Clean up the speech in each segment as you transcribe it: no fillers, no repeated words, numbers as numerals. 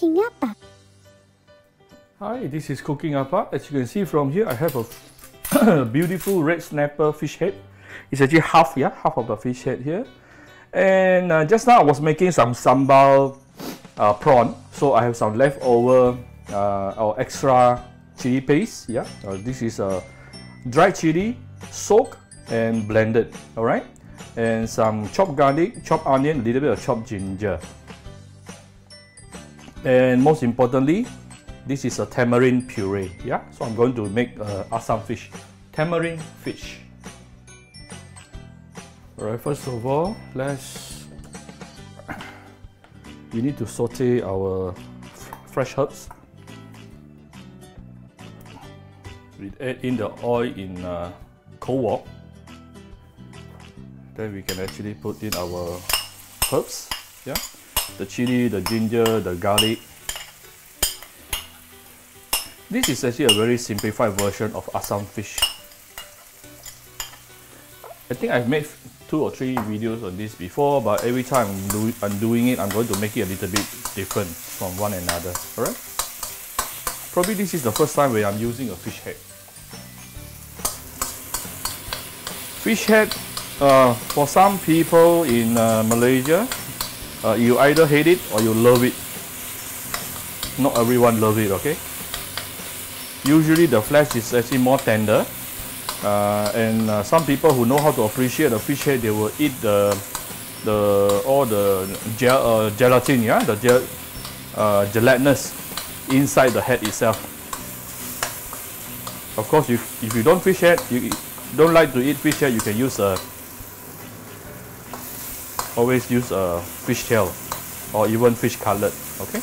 cooking apa? Hi, this is Cooking Apa. As you can see from here, I have a beautiful red snapper fish head. It's actually half of the fish head here. And just now I was making some sambal prawn, so I have some leftover or extra chili paste. Yeah, this is dried chili, soaked and blended. All right, and some chopped garlic, chopped onion, a little bit of chopped ginger. And most importantly, this is a tamarind puree. Yeah, so I'm going to make Assam fish, tamarind fish. Alright, first of all, we need to saute our fresh herbs. We add in the oil in cold wok. Then we can actually put in our herbs. Yeah, the chili, the ginger, the garlic. This is actually a very simplified version of Assam fish. I think I've made 2 or 3 videos on this before, but every time I'm doing it, I'm going to make it a little bit different from one another. Alright? Probably this is the first time where I'm using a fish head. Fish head, for some people in Malaysia, you either hate it or you love it. Not everyone loves it, okay? Usually the flesh is actually more tender. And some people who know how to appreciate the fish head, they will eat all the gelatin, yeah, the gelatinous inside the head itself. Of course, if you don't don't like to eat fish head, you can use always use a fish tail or even fish cutlet. Okay.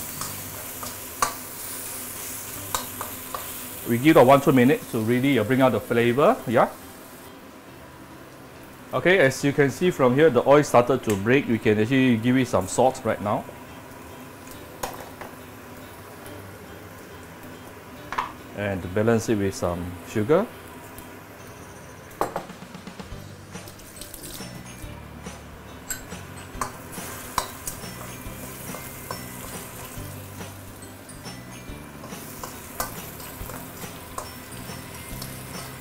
We give it 1-2 minutes to really bring out the flavor, yeah. Okay, as you can see from here, the oil started to break. We can actually give it some salt right now. And to balance it with some sugar.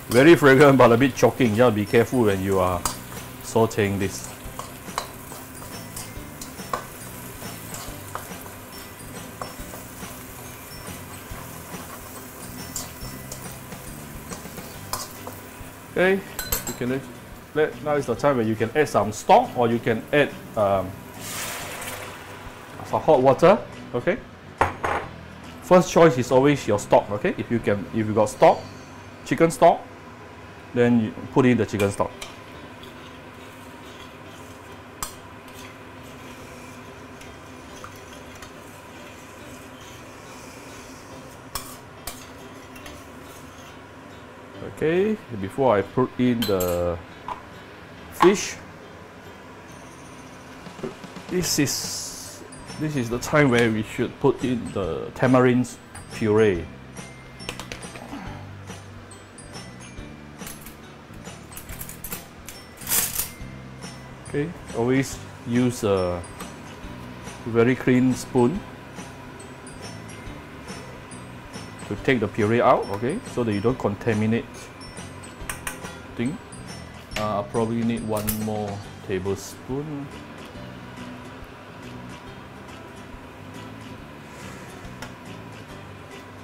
Very fragrant but a bit choking. Yeah, be careful when you are sauteing this. Okay, you can now is the time where you can add some stock, or you can add some hot water. Okay. First choice is always your stock. Okay, if you got stock, chicken stock, then you put in the chicken stock. Okay, before I put in the fish, this is the time where we should put in the tamarind puree. Okay, always use a very clean spoon to take the puree out, okay, so that you don't contaminate thing. I'll probably need 1 more tablespoon.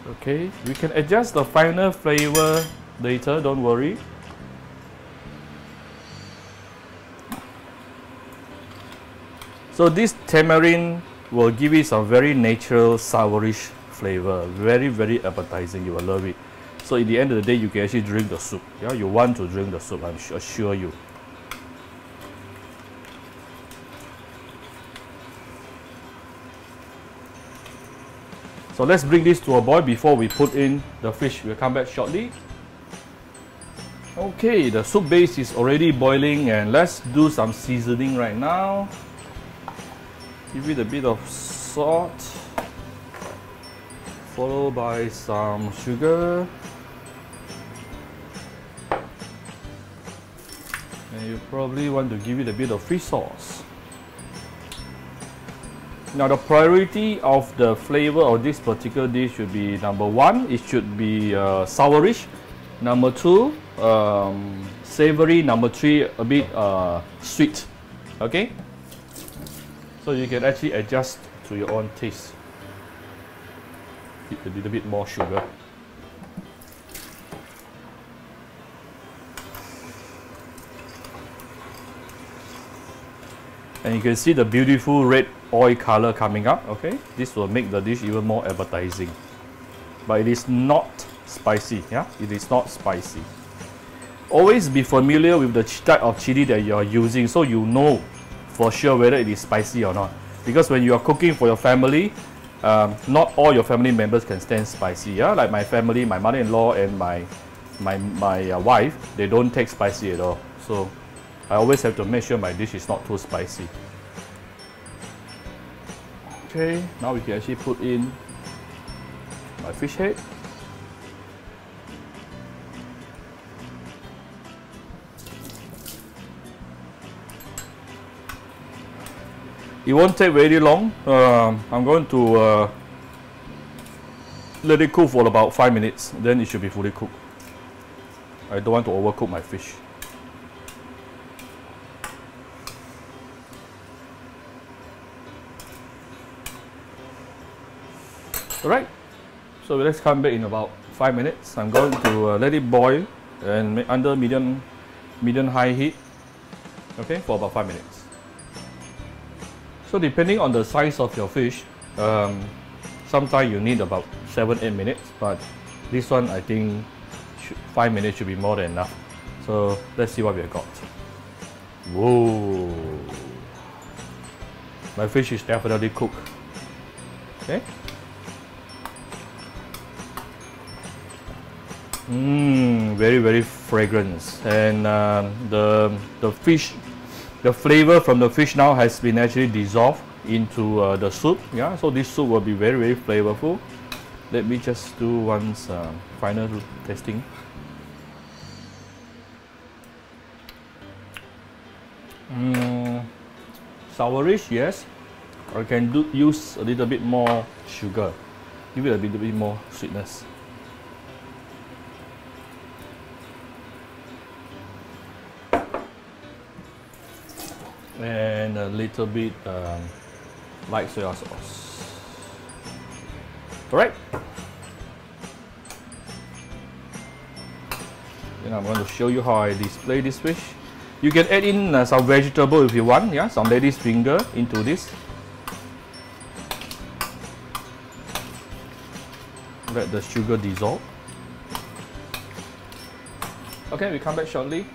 Okay, we can adjust the final flavor later, don't worry. So this tamarind will give it some very natural sourish flavor, very appetizing. You will love it. So at the end of the day, you can actually drink the soup. Yeah, you want to drink the soup, I'm assure you. So let's bring this to a boil before we put in the fish. We'll come back shortly. Okay, the soup base is already boiling, and let's do some seasoning right now. Give it a bit of salt, followed by some sugar. And you probably want to give it a bit of fish sauce. Now the priority of the flavor of this particular dish should be number 1, it should be sourish. Number 2, savory. Number 3, a bit sweet. Okay? So you can actually adjust to your own taste. A little bit more sugar. And you can see the beautiful red oil color coming up, okay? This will make the dish even more appetizing. But it is not spicy, yeah? It is not spicy. Always be familiar with the type of chili that you are using so you know for sure whether it is spicy or not. Because when you are cooking for your family, not all your family members can stand spicy, yeah? Like my family, my mother-in-law and my wife, they don't take spicy at all. So I always have to make sure my dish is not too spicy. Okay, now we can actually put in my fish head. It won't take very long. I'm going to let it cook for about 5 minutes, then it should be fully cooked. I don't want to overcook my fish. Alright, so let's come back in about 5 minutes. I'm going to let it boil and under medium-high heat, okay, for about 5 minutes. So depending on the size of your fish, sometimes you need about 7-8 minutes, but this one I think 5 minutes should be more than enough. So let's see what we got. Whoa! My fish is definitely cooked. Okay. Very fragrant, and the fish, the flavor from the fish now has been actually dissolved into the soup. Yeah, so this soup will be very flavorful. Let me just do one final tasting. Sourish, yes. I can use a little bit more sugar, give it a little bit more sweetness. And a little bit light soy sauce. Alright. Then I'm going to show you how I display this fish. You can add in some vegetable if you want, yeah, some lady's finger into this. Let the sugar dissolve. Okay, we come back shortly.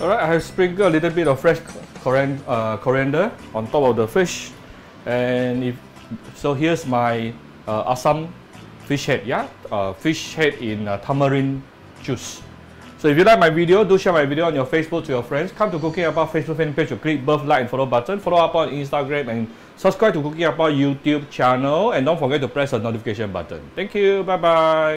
Alright, I have sprinkled a little bit of fresh coriander on top of the fish, and so here's my Assam fish head, yeah, fish head in tamarind juice. So if you like my video, do share my video on your Facebook to your friends. Come to Cooking Appa Facebook fan page to click both like and follow button. Follow up on Instagram and subscribe to Cooking Appa YouTube channel, and don't forget to press the notification button. Thank you, bye bye.